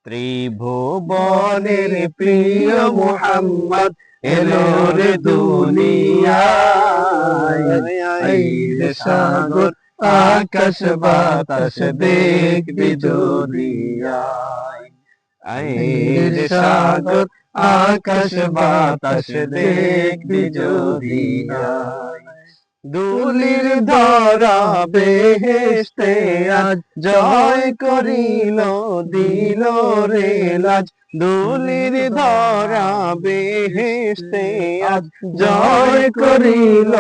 ত্রিভুবনের প্রিয় মুহাম্মদ এলো রে দুনিয়ায়। আইরে সাগর আকাশ বাতাস দেখবি যদি আয়। আইরে সাগর আকাশ বাতাস দেখবি যদি আয়। দুলির ধরা বেহেশতে আজ জয় করিল দিল রে লাজ। দুলির ধরা বেহেশতে আজ জয় করিল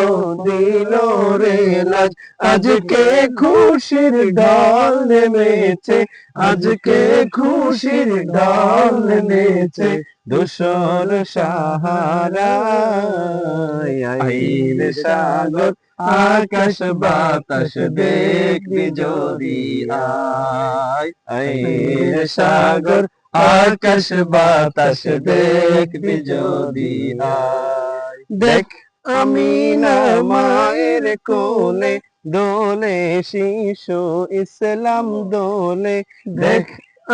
দিল রে লাজ। আজকে খুশির ঢল নেমেছে, আজকে খুশির ঢল নেমেছে ধূসর সাহারায়। আইরে সাগর আকাশ বাতাস দেখবি যদি আয়। আইরে সাগর আকাশ বাতাস দেখবি যদি আয়। দেখ আমিনার মায়ের কোলে দোলে শিশু ইসলাম দোলে। দেখ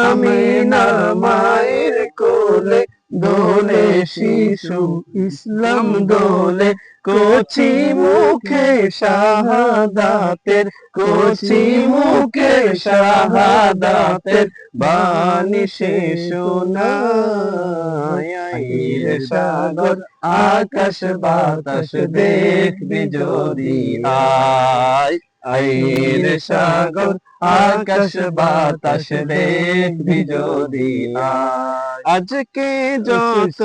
আমিনার মায়ের কোলে দোলে শিশু ইসলাম দোলে। কচি মুখে শাহাদাতের, কচি মুখে শাহাদাতের বাণী সে শোনায়। আইরে সাগর আকাশ বাতাস দেখবি যদি আয়। আইরে সাগর আকাশ বাতাস দেখবি যদি আয়। আজকে যত